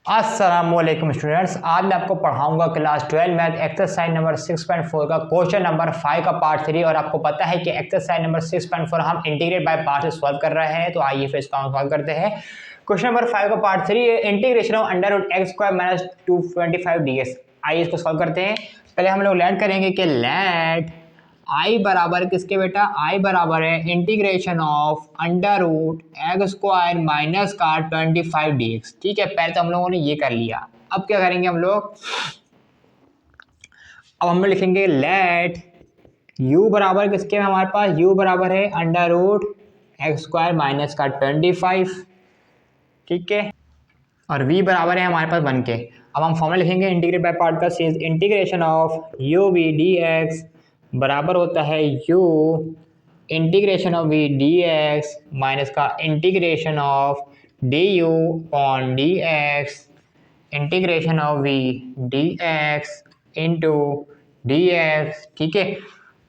अस्सलामुअलैकुम स्टूडेंट्स, आज मैं आपको पढ़ाऊंगा क्लास 12 मैथ एक्सरसाइज नंबर 6.4 का क्वेश्चन नंबर 5 का पार्ट 3। और आपको पता है कि एक्सरसाइज नंबर 6.4 हम इंटीग्रेट बाय पार्ट से सॉल्व कर रहे हैं। तो आइए फिर इसका सॉल्व करते हैं। क्वेश्चन नंबर 5 का पार्ट 3 है integration of under root x square minus 225 dx। आइए इसको सॉल्व करते हैं। पहले हम लोग लेट करेंगे कि लेट आई बराबर किसके बेटा, आई बराबर है integration of under root x square minus का 25 dx। ठीक है, पहले तो हम लोगों ने ये कर लिया। अब क्या करेंगे हम लोग, अब हम लोग लिखेंगे लेट u बराबर किसके, हमारे पास u बराबर है under root x square minus का 25। ठीक है, और v बराबर है हमारे पास 1 के। अब हम फॉर्मूला लिखेंगे इंटीग्रेट बाय पार्ट का, since integration of u v dx बराबर होता है u integration of v dx minus का integration of du on dx integration of v dx into dx। ठीक है,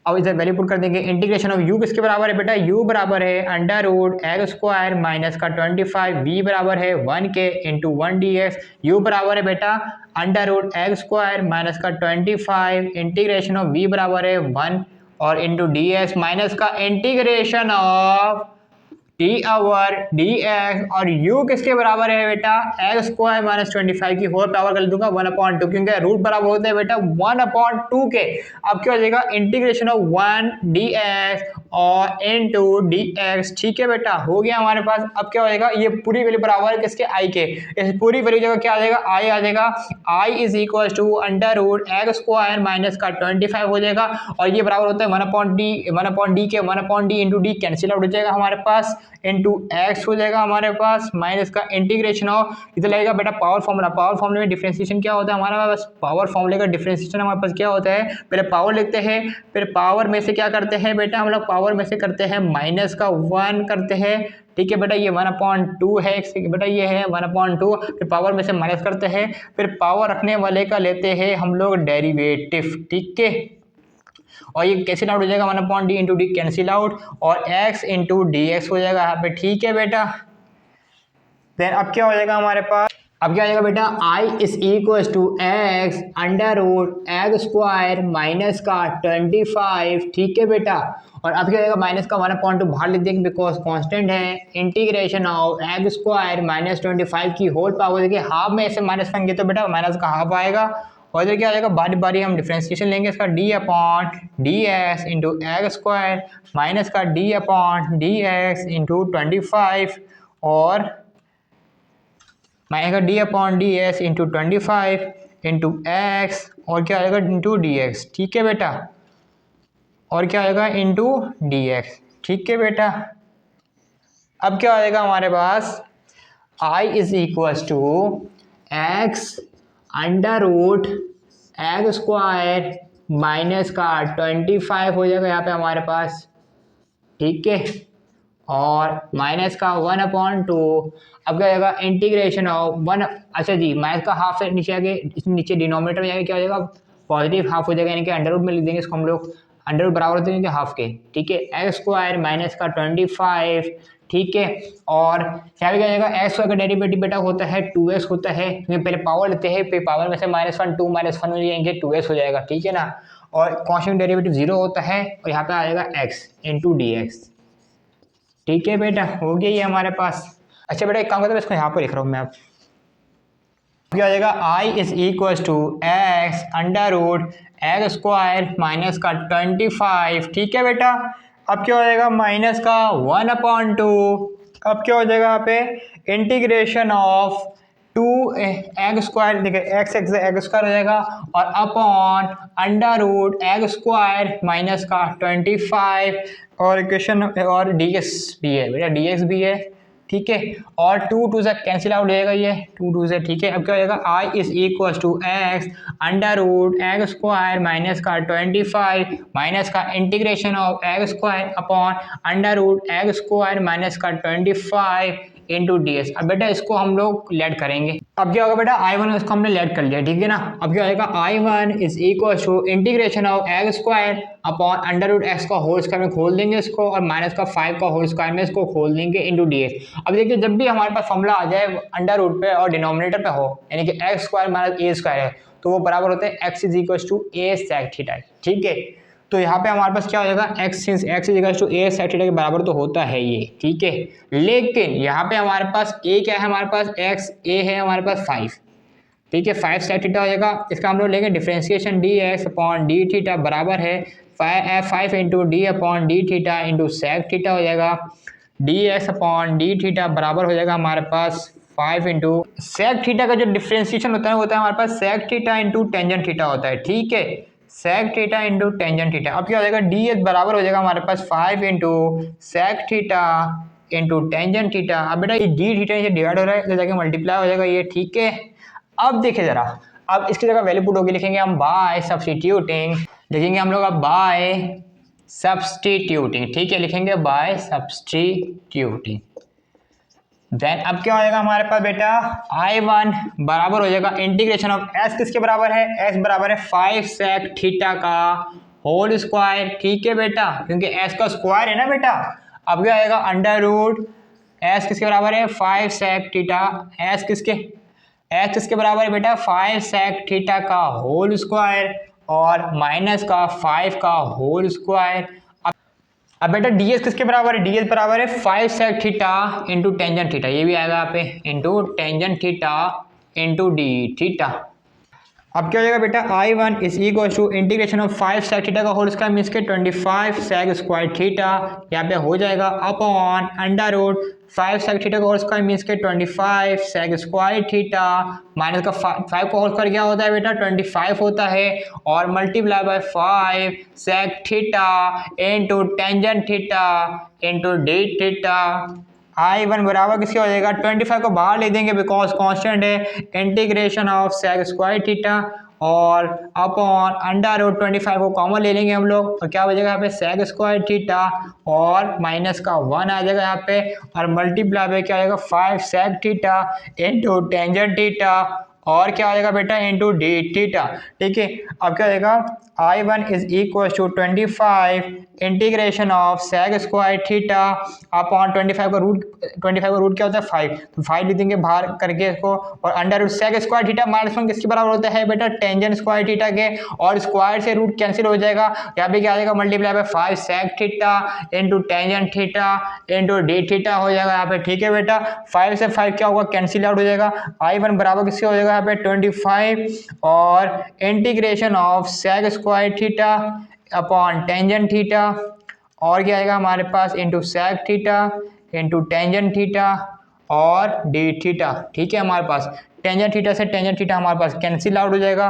अब इसे वैल्यू पुट कर देंगे। इंटीग्रेशन ऑफ u किसके बराबर है बेटा, u बराबर है under root x square minus का 25, v बराबर है 1 के इंटू 1 dx। u बराबर है बेटा under root x square minus का 25 इंटीग्रेशन ऑफ v बराबर है 1 और इंटू dx माइनस का integration of t over d x. और u किसके बराबर है बेटा, एक्स स्क्वायर माइनस 25 की होल पावर कर दूंगा 1/2, क्योंकि रूट बराबर होते हैं बेटा 1/2 के। अब क्या हो जाएगा इंटीग्रेशन ऑफ 1 dx और इनटू dx। ठीक है बेटा, हो गया हमारे पास। अब क्या हो जाएगा, ये पूरी वैल्यू बराबर है किसके, i के। इस पूरी वैल्यू जगह क्या आ जाएगा, i आ जाएगा। i is equal to under root x square minus का 25 हो जाएगा, और ये बराबर होता है 1/d के। 1/d into D cancel out हो जाएगा हमारे पास, इंटू एक्स हो जाएगा हमारे पास माइनस का इंटीग्रेशन ऑफ, इधर लगेगा बेटा पावर फॉर्मूला। पावर फॉर्मूले में डिफरेंशिएशन क्या होता है हमारा पास, पावर फॉर्मूले का डिफरेंशिएशन हमारे पास क्या होता है, पहले पावर लिखते हैं, फिर पावर में से क्या करते हैं बेटा, हम लोग पावर में से करते हैं माइनस का 1 करते हैं। ठीक है बेटा, ये 1/2 है बेटा, ये है 1/2, फिर पावर में से माइनस करते हैं, फिर पावर रखने वाले का लेते हैं हम लोग डेरिवेटिव। ठीक है, और ये कैंसिल आउट हो जाएगा 1/d into D cancel out, और x इंटू डी एक्स हो जाएगा यहाँ पे। ठीक है बेटा, देन अब क्या हो जाएगा हमारे पास, अब क्या हो जाएगा बेटा, i is equal to x under root x square minus का 25। ठीक है बेटा, और अब क्या हो जाएगा माइनस का 1/2 बाहर लिख देंगे बिकॉज कांस्टेंट है। Integration of x square minus 25 की होल पावर, देखिए हाफ में ऐसे माइनस करेंगे तो बेटा माइनस का हाफ आएगा। और इधर क्या आ जाएगा, बारी बारी हम डिफ्रेंशिएशन लेंगे इसका, d upon d x into x square minus का d upon d x into 25, और माइनस का d upon d x into 25 into x, और क्या आएगा इंटू डी एक्स। ठीक है बेटा, और क्या आएगा इंटू डी एक्स। ठीक है बेटा, अब क्या आएगा हमारे पास, i is equal to x under root x square minus का 25 हो जाएगा यहाँ पे हमारे पास। ठीक है, और माइनस का 1/2। अब क्या जाएगा इंटीग्रेशन ऑफ 1, अच्छा जी माइनस का हाफ से नीचे आगे, नीचे डिनोमिनेटर में जाएगा क्या हो जाएगा, पॉजिटिव हाफ हो जाएगा, यानी कि अंडर रूट में लिख देंगे इसको हम लोग, अंडर रूट बराबर होते हैं हाफ के। ठीक है, एक्स स्क्वायर माइनस का 25। ठीक है, और क्या भी जाएगा, एक्स स्क्वायर का डेरिवेटिव बेटा होता है 2x होता है, पहले पावर लेते हैं, फिर पावर में से -1 2 -1 हो जाएंगे 2x हो जाएगा। ठीक है ना, और कांस्टेंट डेरिवेटिव 0 होता है, और यहाँ पे आ जाएगा x इंटू डी एक्स। ठीक है बेटा, हो गया ये हमारे पास। अच्छा बेटा एक काम करता हूँ, इसको यहाँ पर लिख रहा हूँ मैं। अब क्या आ जाएगा, i is equal to x under root x square minus का 25। ठीक है बेटा, अब क्या हो जाएगा माइनस का 1/2। अब क्या हो जाएगा यहाँ पे इंटीग्रेशन ऑफ 2x स्क्वायर, देखिए x स्क्वायर हो जाएगा, और upon under root x square minus का 25, और इक्वेशन और dx भी है बेटा, dx भी है। ठीक है, और 2 2 से कैंसिल आउट हो जाएगा ये 2 2 से। ठीक है, अब क्या हो जाएगा, i is equal to x under root x square minus का 25 माइनस का integration of x square upon under root x square minus का 25 इंटू डी एस। अब बेटा इसको हम लोग लेट करेंगे। अब क्या होगा बेटा, आई वन इसको हमने लेट कर लिया, ठीक है ना। अब क्या होगा, I one is equal to integration of x square upon under root x का होल स्क्वायर में खोल देंगे इसको, और माइनस का 5 का होल स्क्वायर में इसको खोल देंगे इंटू डी एस। अब देखिए जब भी हमारे पास फॉर्मूला आ जाए अंडर रूट पे और डिनोमिनेटर पे हो, यानी कि x square minus a square है, तो वो बराबर होते हैं x is equal to a sec theta, ठीक है। तो यहाँ पे हमारे पास क्या हो जाएगा, x since x is equal to a sec theta के बराबर तो होता है ये, ठीक है। लेकिन यहाँ पे हमारे पास ए क्या है, हमारे पास एक्स ए है हमारे पास 5, ठीक है। 5 सेक थीटा हो जाएगा। इसका हम लोग लेंगे differentiation d x upon d theta बराबर है 5 into d upon d theta into sec theta हो जाएगा। D x upon d theta बराबर हो जाएगा हमारे पास 5 इंटू सेक थीटा का जो डिफ्रेंसिएशन होता है हमारे पास sec theta into tangent theta होता है, ठीक है। Sec theta into tangent theta. अब क्या हो जाएगा, डी एस बराबर हो जाएगा हमारे पास 5 into sec theta into tangent theta. अब बेटा ये डी थीटा से डिवाइड हो रहा है तो जाके मल्टीप्लाई हो जाएगा ये, ठीक है। अब देखिए जरा, अब इसकी जगह वैल्यू पुट होगी, लिखेंगे हम बाय सब्स्टिट्यूटिंग, लिखेंगे हम लोग अब बाय सब्स्टिट्यूटिंग, ठीक है, लिखेंगे बाय सब्स्टिट्यूटिंग। देन अब क्या हो जाएगा हमारे पास बेटा, आई वन बराबर हो जाएगा इंटीग्रेशन ऑफ एस किसके बराबर है, एस बराबर है 5 सेक थीटा का होल स्क्वायर, ठीक है बेटा, क्योंकि एस का स्क्वायर है ना बेटा। अब क्या आएगा, अंडर रूट एस किसके बराबर है 5 सेक थीटा, एस किसके बराबर है बेटा 5 सेक थीटा का होल स्क्वायर और माइनस का 5 का होल स्क्वायर। अब बेटा ds किसके बराबर है, ds बराबर है 5 sec theta into tangent theta, ये भी आएगा यहाँ पे into tangent theta into d theta. अब क्या हो जाएगा बेटा, I one is equal to integration of 5 sec theta का होल स्क्वायर मीन्स के 25 सेक स्क्वायर थीटा यहाँ पे हो जाएगा upon under root 5 sec theta का होल स्क्वायर मीन्स के 25 सेक स्क्वायर थीटा माइनस का 5 का होल स्क्वायर क्या होता है बेटा 25 होता है, और multiply by 5 sec theta into tangent theta into d theta. I one बराबर किसके हो जाएगा, 25 को बाहर ले देंगे बिकॉज कांस्टेंट है, integration of sec square theta और अपॉन अंडर रूट 25 को कॉमन ले लेंगे हम लोग, और क्या हो जाएगा यहाँ पे सेक स्क्वायर थीटा और माइनस का 1 आ जाएगा यहाँ पे, और मल्टीप्लाई पे क्या हो जाएगा 5 sec theta into tangent theta और क्या हो जाएगा बेटा इंटू डी थीटा, ठीक है। अब क्या हो जाएगा, I one is equal to 25 integration of sec square theta upon 25 का रूट क्या होता है 5, तो 5 लिख देंगे बाहर करके इसको, और under root sec square theta minus 1 किसके बराबर होता है बेटा टेंजेंट स्क्वायर थीटा के, और स्क्वायर से रूट कैंसिल हो जाएगा, यहाँ पे क्या आ जाएगा multiply by 5 sec theta into tangent theta into d theta हो जाएगा यहाँ पे, ठीक है बेटा। 5 से 5 क्या होगा, कैंसिल आउट हो जाएगा। आई वन बराबर किसके हो जाएगा यहाँ पे 25 और integration of sec square theta upon tangent theta और क्या आएगा हमारे पास into sec theta into tangent theta और डी थीटा, ठीक है। हमारे पास टेंजेंट थीटा से टेंजेंट थीटा हमारे पास कैंसिल आउट हो जाएगा,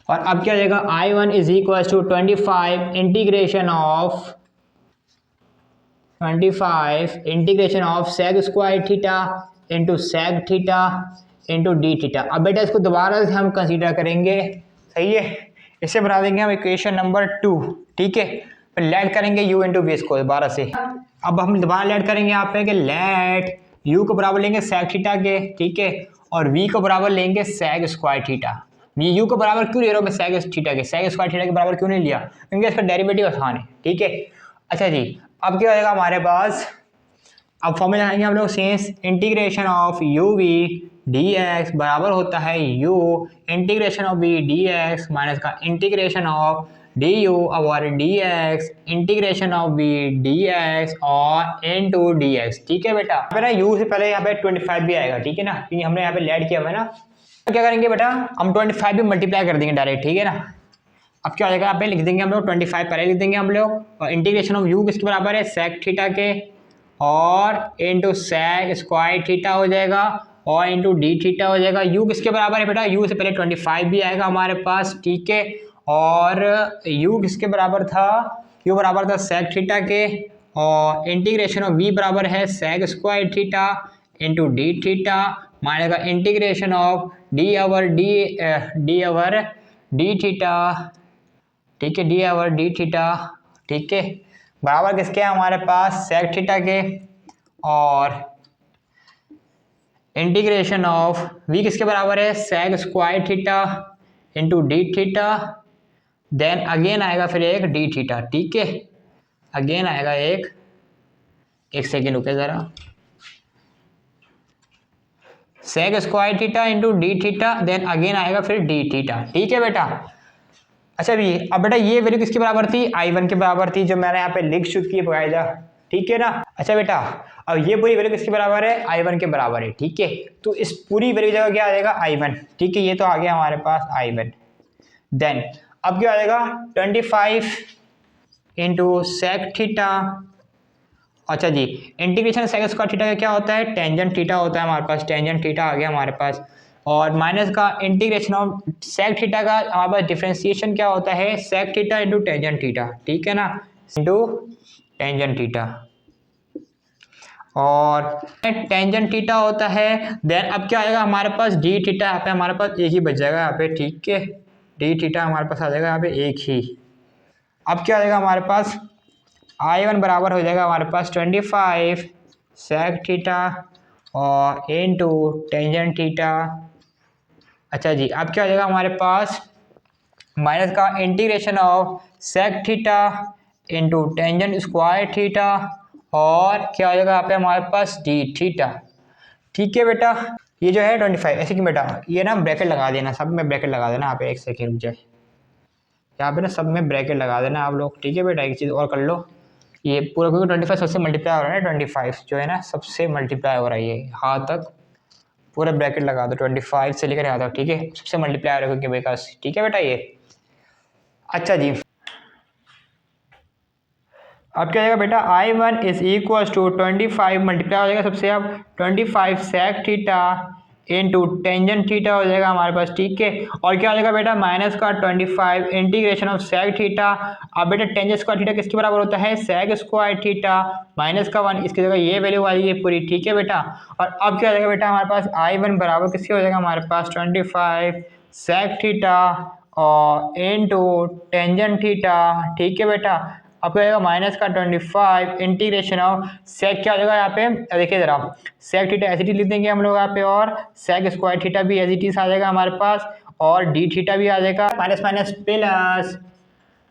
और अब क्या हो जाएगा I one is equal to 25 integration of sec square theta into sec theta into d theta. अब बेटा इसको दोबारा से हम कंसीडर करेंगे, सही है, इसे बना देंगे हम इक्वेशन नंबर 2, ठीक है। फिर लेट करेंगे u इंटू वी को दोबारा से। अब हम दोबारा लेट करेंगे यहाँ पे कि लेट u को बराबर लेंगे सेक थीटा के, ठीक है, और v को बराबर लेंगे सेक स्क्वायर थीटा। u को बराबर क्यों ले रहा हूँ मैं सेक थीटा के, सेक स्क्वायर थीटा के बराबर क्यों नहीं लिया, क्योंकि इसका डेरिवेटिव आसान है, ठीक है। अच्छा जी, अब क्या होगा हमारे पास, अब फॉर्मूला लगाएंगे हम लोग since integration of u v d x बराबर होता है u integration of v d x minus का इंटीग्रेशन ऑफ डी यू और d x integration of v d x और इन टू डी एक्स, ठीक है बेटा। मेरा u से पहले यहाँ पे 25 भी आएगा, ठीक है ना, क्योंकि हमने यहाँ पे लेट किया हुआ है ना। तो क्या करेंगे बेटा, हम 25 भी मल्टीप्लाई कर देंगे डायरेक्ट, ठीक है ना। अब क्या हो जाएगा यहाँ पे लिख देंगे हम लोग 25 पहले लिख देंगे हम लोग, और इंटीग्रेशन ऑफ u किसके बराबर है सेक थीटा के और इंटू सेक स्क्वायर थीटा हो जाएगा और इंटू डी थीटा हो जाएगा। u किसके बराबर है बेटा, u से पहले 25 भी आएगा हमारे पास, ठीक है, और u किसके बराबर था, u बराबर था सेक थीटा के और इंटीग्रेशन ऑफ v बराबर है sec square theta into d theta minus का integration of d over d theta, ठीक है, डी ओवर डी थीटा, ठीक है, बराबर किसके है हमारे पास सेक थीटा के और इंटीग्रेशन ऑफ v किसके बराबर है, sec square theta into d theta, then again आएगा फिर एक डी थीटा, ठीक है, अगेन आएगा एक सेकेंड रुके ज़रा, sec square theta into d theta, then again आएगा फिर डी थीटा, ठीक है बेटा। अच्छा भी अब बेटा ये वैल्यू किसके बराबर थी, I1 के बराबर थी, जो मैंने यहाँ पे लिख चुकी है बाकायदा, ठीक है ना। अच्छा बेटा अब ये पूरी वैल्यू किसके बराबर है, I1 के बराबर है, ठीक है। तो इस पूरी वैल्यू जगह क्या आ जाएगा I1, ठीक है, ये तो आ गया हमारे पास I1। देन अब क्या आ जाएगा 25 इंटू सेक थीटा, अच्छा जी इंटीग्रेशन सेक स्क्वायर थीटा का क्या होता है, टेंजेंट थीटा होता है हमारे पास, टेंजेंट थीटा आ गया हमारे पास, और माइनस का इंटीग्रेशन ऑफ सेक थीटा का हमारे पास डिफरेंशिएशन क्या होता है, sec theta into tangent theta, ठीक है ना, इंटू टेंजेंट थीटा, और टेंजेंट थीटा होता है। देन अब क्या आएगा हमारे पास डी थीटा, यहाँ पे हमारे पास एक ही बच जाएगा यहाँ पे, ठीक है, डी थीटा हमारे पास आ जाएगा यहाँ पे एक ही। अब क्या आ जाएगा हमारे पास I1 बराबर हो जाएगा हमारे पास 25 सेक थीटा और इनटू टेंजेंट थीटा। अच्छा जी अब क्या हो जाएगा हमारे पास माइनस का integration of sec theta into tangent square theta, और क्या हो जाएगा यहाँ पे हमारे पास डी थीटा, ठीक है बेटा। ये जो है 25 ऐसे कि बेटा ये ना ब्रैकेट लगा देना, सब में ब्रैकेट लगा देना, यहाँ पे एक सेकेंड रुक जाए, यहाँ पे ना सब में ब्रैकेट लगा देना आप लोग, ठीक है बेटा। एक चीज़ और कर लो, ये पूरा क्योंकि 25 सबसे मल्टीप्लाई हो रहा है ना, 25 जो है ना सबसे मल्टीप्लाई हो रहा है, ये यहाँ तक पूरा ब्रैकेट लगा दो 25 से लेकर यहाँ तक, ठीक है, सबसे मल्टीप्लाई हो रहा है क्योंकि बिकॉज, ठीक है बेटा ये। अच्छा जी अब क्या आएगा बेटा I1 is equal to 25 multiply हो जाएगा सबसे, अब 25 sec theta into tangent theta हो जाएगा हमारे पास, ठीक है, और क्या हो जाएगा बेटा माइनस का 25 इंटीग्रेशन ऑफ सेक थीटा। अब बेटा टेंजेंट स्क्वायर थीटा किसके बराबर होता है, सेक स्क्वायर थीटा माइनस का 1, इसकी जगह ये वैल्यू आ जाएगी पूरी, ठीक है बेटा। और अब क्या हो जाएगा बेटा हमारे पास I1 बराबर किसके हो जाएगा हमारे पास 25 सेक थीटा और इंटू टेंजेंट थीटा, ठीक है बेटा। अब क्या आएगा माइनस का 25 इंटीग्रेशन ऑफ सेक, क्या हो जाएगा यहाँ पे देखिए जरा, सेक थीटा एच लिख देंगे हम लोग यहाँ पे, और सेक स्क्वायर थीटा भी एच आ जाएगा हमारे पास, और डी थीटा भी आ जाएगा minus minus plus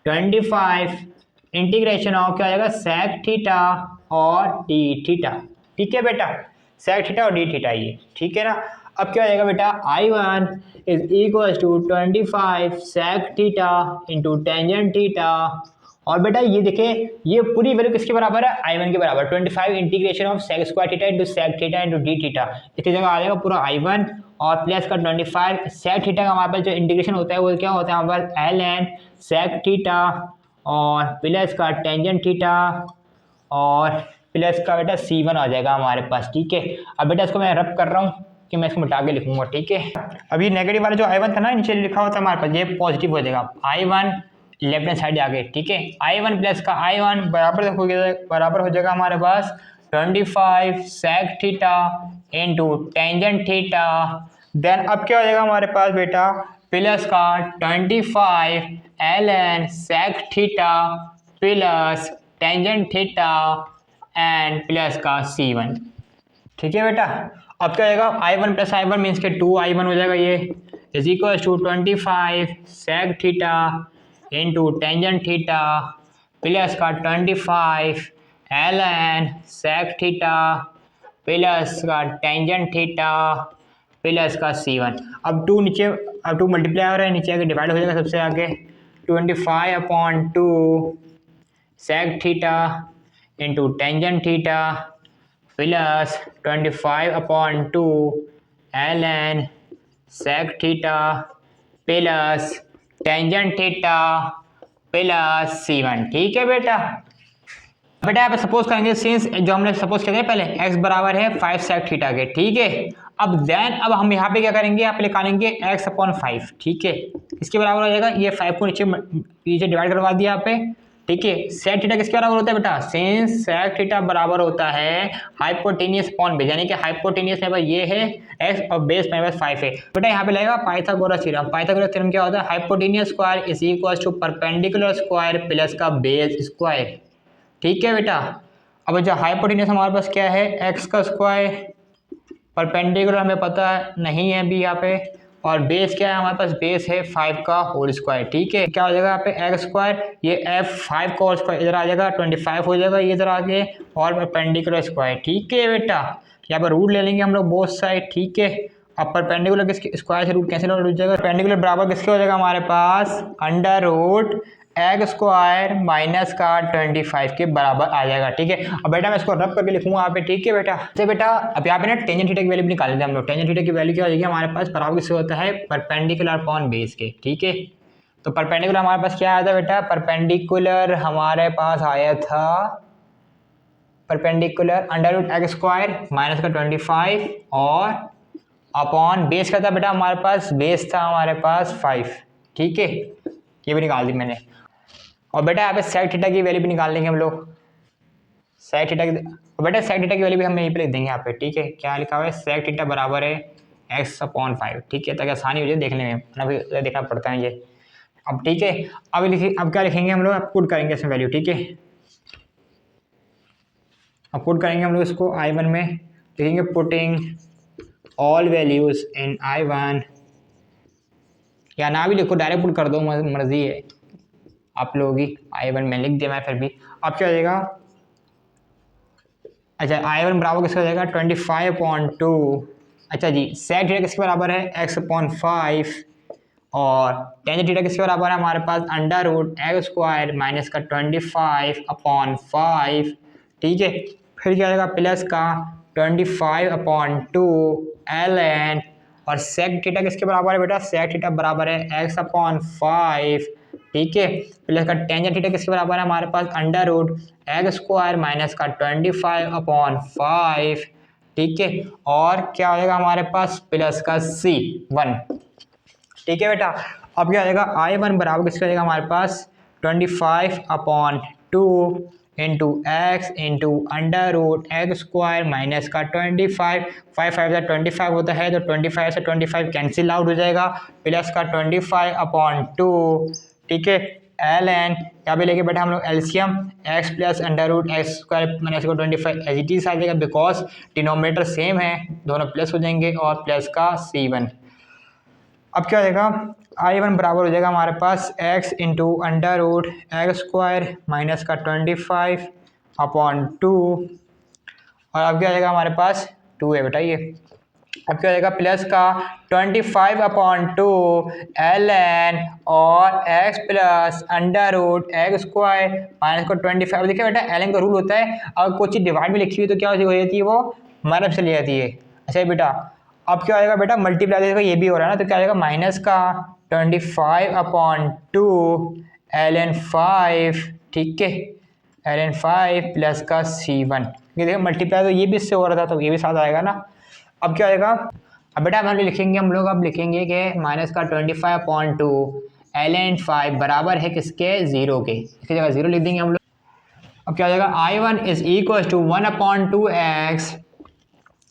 25 integration of क्या आ जाएगा सेक थीटा और डी थीटा, ठीक है बेटा, सेक थीटा और डी थीटा ये, ठीक है ना। अब क्या हो जाएगा बेटा I1 is equal to 25 sec theta into tangent theta, और बेटा ये देखिए ये पूरी वैल्यू किसके बराबर है, I1 के बराबर, 25 integration of sec square theta into sec theta into d theta, इसकी जगह आ जाएगा पूरा I1 और प्लस का 25 सेक थीटा का हमारे पास जो इंटीग्रेशन होता है वो क्या होता है हमारे पास ln सेक थीटा और प्लस का टेंजेंट थीटा और प्लस का बेटा C1 आ जाएगा हमारे पास, ठीक है। अब बेटा इसको मैं रब कर रहा हूँ कि मैं इसको मिटा के लिखूंगा, ठीक है। अभी नेगेटिव वाला जो I1 था ना नीचे लिखा होता है हमारे पास, ये पॉजिटिव हो जाएगा, I1 लेफ्ट हैंड साइड आ गए, ठीक है। I1 प्लस का I1 बराबर हो जाएगा हमारे पास 25 sec theta into tangent theta, then अब क्या हो जाएगा हमारे पास बेटा प्लस का 25 ln sec theta plus tangent theta and plus का C1, ठीक है बेटा। अब क्या हो जाएगा I1 प्लस I1 मीन्स के 2I1 हो जाएगा, ये is equal to 25 sec theta into tangent theta plus का 25 ln सेक थीटा प्लस का टेंजेंट थीटा प्लस का C1। अब 2 नीचे, अब 2 मल्टीप्लाई हो रहा है, नीचे आके डिवाइड हो जाएगा सबसे आगे, 25/2 sec theta into tangent theta plus 25/2 ln sec theta plus tangent theta plus C1, ठीक है बेटा। बेटा यहाँ पे सपोज करेंगे सिंस जो हमने सपोज किया था पहले x बराबर है 5 सेक थीटा के, ठीक है। अब अब हम यहाँ पे क्या करेंगे, यहाँ पे निकालेंगे x/5, ठीक है, इसके बराबर हो जाएगा, ये 5 को नीचे डिवाइड करवा दिया यहाँ पे, ठीक है। सेक थीटा किसके बराबर होता है बेटा, सिंस सेक थीटा बराबर होता है हाइपोटेनियस अपॉन बेस, यानी कि हाइपोटेनियस में ये है x और बेस में 5 है बेटा। यहाँ पे लगेगा पाइथागोरस थ्योरम, पाइथागोरस थ्योरम क्या होता है, hypotenuse square is equal to perpendicular square plus का बेस स्क्वायर, ठीक है बेटा। अब जो हाइपोटेनियस हमारे पास क्या है x का स्क्वायर परपेंडिकुलर हमें पता नहीं है अभी यहाँ पे, और बेस क्या है हमारे पास, बेस है 5 का होल स्क्वायर। ठीक है, क्या हो जाएगा यहाँ पे एक्स स्क्वायर, ये एफ 5 का होल स्क्वायर इधर आ जाएगा 25 हो जाएगा ये इधर आगे, और परपेंडिकुलर स्क्वायर। ठीक है बेटा, यहाँ पर रूट ले लेंगे हम लोग बोथ साइड। ठीक है, अब परपेंडिकुलर किसके स्क्वायर से रूट कैंसिल हो जाएगा, परपेंडिकुलर बराबर किसके हो जाएगा हमारे पास under root x square minus का 25 के बराबर आ जाएगा। ठीक है, अब बेटा मैं इसको रब करके लिखूंगा यहाँ पे। ठीक है बेटा, तो बेटा अब यहाँ पे ना टेंजेंट थीटा की वैल्यू निकाल लेते हैं हम लोग। टेंजेंट थीटा की वैल्यू क्या हो जाएगी हमारे पास, बराबर किससे होता है, परपेंडिकुलर अपॉन बेस के। ठीक है, तो परपेंडिकुलर हमारे पास क्या आया था बेटा, परपेंडिकुलर हमारे पास आया था perpendicular under root x square minus का 25 और अपॉन बेस का था बेटा हमारे पास, बेस था हमारे पास 5। ठीक है, ये भी निकाल दी मैंने। और बेटा यहाँ पे सेक थीटा की वैल्यू भी निकाल लेंगे हम लोग। सेक थीटा की, और बेटा सेक थीटा की वैल्यू भी हम यहीं पे लिख देंगे यहाँ पे। ठीक है, क्या लिखा हुआ है, सेक थीटा बराबर है एक्स अपॉन 5। ठीक है, ताकि आसानी हो जाए देखने में, अभी देखना पड़ता है ये। अब ठीक है, अब लिखिए, अब क्या लिखेंगे हम लोग, अब पुट करेंगे इसमें वैल्यू। ठीक है, अब पुट करेंगे हम लोग इसको I1 में, लिखेंगे putting all values in I1, या ना भी लिखो डायरेक्ट पुट कर दो, मर्जी है आप लोगों की। I1 में लिख दिया मैं फिर भी। अब क्या हो जाएगा, अच्छा I1 बराबर किसका हो जाएगा 25/2। अच्छा जी, सेक थीटा किसके बराबर है x अपॉन 5, और टेंजेंट थीटा किसके बराबर है हमारे पास under root x square minus का 25/5। ठीक है, फिर क्या आएगा प्लस का 25/2 ln, और सेक थीटा किसके बराबर है बेटा, सेक थीटा बराबर है x अपॉन 5। ठीक है, प्लस का टेंजेंट थीटा किसके बराबर है हमारे पास under root x square minus का 25/5। ठीक है, और क्या हो जाएगा हमारे पास प्लस का C1। ठीक है बेटा, अब क्या हो जाएगा I1 बराबर किसका हो जाएगा हमारे पास 25/2 into x into under root x square minus का 25, 5 से 25 होता है तो 25 से 25 कैंसिल आउट हो जाएगा, प्लस का 25/2। ठीक है, एल एन यहाँ पे लेके बैठा हम लोग LCM x plus under root x square minus का 25 एज इट इज आ जाएगा, बिकॉज डिनोमिनेटर सेम है, दोनों प्लस हो जाएंगे, और प्लस का C1। अब क्या हो जाएगा I1 बराबर हो जाएगा हमारे पास x into under root x square minus का 25/2, और अब क्या हो जाएगा हमारे पास 2 है बेटा ये। अब क्या हो जाएगा प्लस का 25/2 ln और x plus under root x square minus का 25। देखिए बेटा ln का रूल होता है, अगर कोई चीज़ डिवाइड में लिखी हुई तो क्या हो जाती है, वो माइनस चली जाती है। अच्छा बेटा, अब क्या हो जाएगा बेटा मल्टीप्लाई, देखो ये भी हो रहा है ना, तो क्या हो जाएगा माइनस का 25/2 ln 5। ठीक है, ln 5 प्लस का C1, ये देखो मल्टीप्लाई तो ये भी इससे हो रहा था तो ये भी साथ आएगा ना। अब क्या आएगा, अब बेटा हम लिखेंगे हम लोग, अब लिखेंगे कि माइनस का 25/2 ln 5 बराबर है किसके, 0 के, इसकी जगह 0 लिख देंगे हम लोग। अब क्या हो जाएगा I1 is equal to 1/2x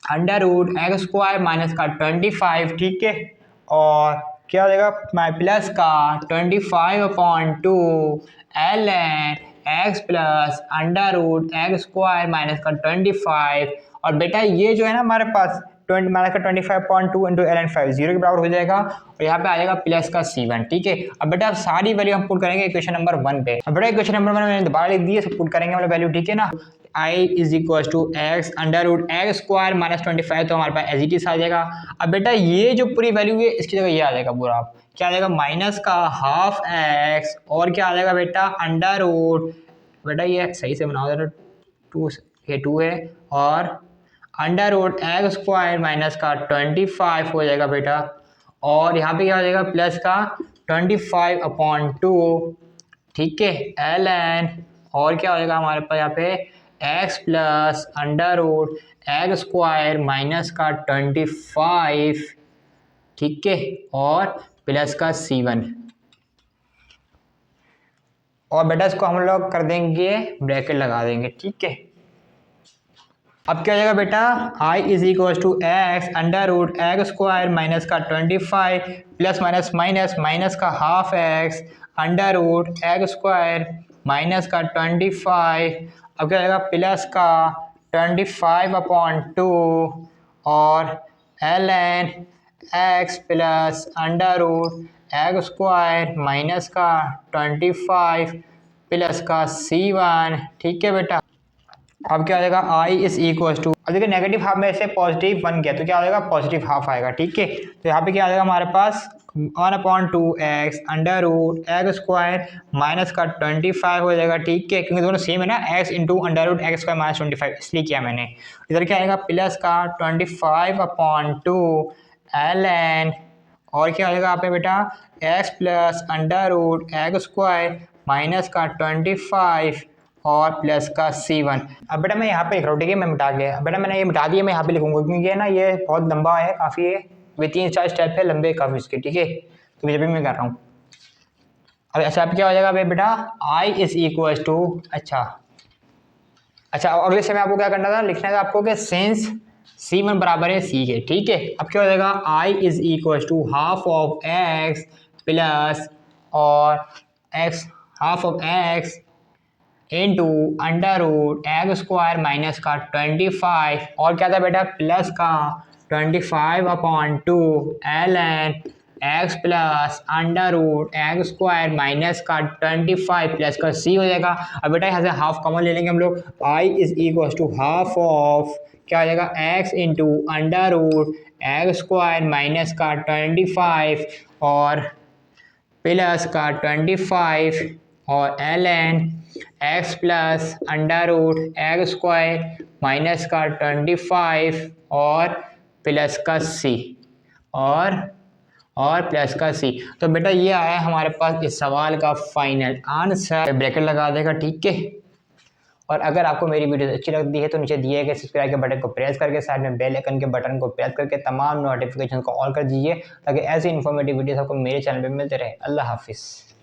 under root x square minus का 25। ठीक है, और क्या हो जाएगा प्लस का 25/2 ln x plus under root x square minus का 25, और बेटा ये जो है ना हमारे पास माइनस का 25/2 इंटू ln 5 0 के बराबर हो जाएगा, और यहाँ पे आ जाएगा प्लस का C1। ठीक है, अब बेटा सारी वैल्यू हम पुट करेंगे इक्वेशन नंबर 1 पे। अब बेटा इक्वेशन नंबर 1 मैंने दोबारा लिख दी है, सब पुट करेंगे हम लोग वैल्यू। ठीक है ना, I is equal to x under root x square minus 25, तो हमारे पास एज इट इज आ जाएगा। अब बेटा ये जो पूरी वैल्यू है इसकी जगह ये आ जाएगा पूरा, क्या आ जाएगा माइनस का हाफ एक्स, और क्या आ जाएगा बेटा अंडर रूट, बेटा ये सही से बनाओ जरा, 2 ये 2 है, और under root x square minus का 25 हो जाएगा बेटा, और यहाँ पे क्या हो जाएगा प्लस का 25/2। ठीक है, ln, और क्या हो जाएगा हमारे पास यहाँ पे x plus under root x square minus का 25। ठीक है, और प्लस का C1, और बेटा इसको हम लोग कर देंगे ब्रैकेट लगा देंगे। ठीक है, अब क्या हो जाएगा बेटा I is equal to x under root x square minus का 25 प्लस माइनस माइनस माइनस का half x under root x square minus का 25। अब क्या हो जाएगा प्लस का 25/2 और l n x plus under root x square minus का 25 प्लस का C1। ठीक है बेटा, अब क्या हो जाएगा आई इज इक्वल टू, अब देखिए नेगेटिव हाफ में से पॉजिटिव 1 गया तो क्या हो जाएगा पॉजिटिव हाफ आएगा। ठीक है, तो यहाँ पे क्या आ जाएगा हमारे पास 1/2x under root x square minus का 25 हो जाएगा। ठीक है, क्योंकि दोनों सेम है ना, x into under root x square minus 25 इसलिए किया मैंने। इधर क्या आएगा प्लस का 25/2 ln, और क्या हो जाएगा यहाँ पे बेटा x plus under root x square minus का 25 और प्लस का C1। अब बेटा मैं यहाँ पे लिख रहा हूँ, ठीक है, मैं मिटा के बेटा मैंने ये मिटा दिया, मैं यहाँ पे लिखूंगा क्योंकि ये ना ये बहुत लंबा है काफ़ी, है वे 3-4 स्टेप है लंबे काफ़ी इसके। ठीक है, तो जब भी मैं कर रहा हूँ अब अच्छा, अब क्या हो जाएगा बेटा आई इज इक्वल टू, अच्छा अगले समय आपको क्या करना था, लिखना था आपको कि सिंस C1 बराबर है C के। ठीक है, अब क्या हो जाएगा I is equal to half of x plus और x half of x into under root x square minus का 25 और क्या था बेटा प्लस का 25/2 ln x plus under root x square minus का 25 प्लस का C हो जाएगा। अब बेटा यहाँ से हाफ कॉमन ले लेंगे हम लोग, I is equal to half of क्या हो जाएगा x into under root x square minus का 25 और प्लस का 25 और ln x plus under root x square minus का 25 और प्लस का C और प्लस का C। तो बेटा ये आया हमारे पास इस सवाल का फाइनल आंसर, ब्रैकेट लगा देगा। ठीक है, और अगर आपको मेरी वीडियो अच्छी लगती है तो नीचे दिए गए सब्सक्राइब के बटन को प्रेस करके साइड में बेल आइकन के बटन को प्रेस करके तमाम नोटिफिकेशन को ऑल कर दीजिए ताकि ऐसी इन्फॉर्मेटिव वीडियोस आपको मेरे चैनल पे मिलते रहे। अल्लाह हाफिज़।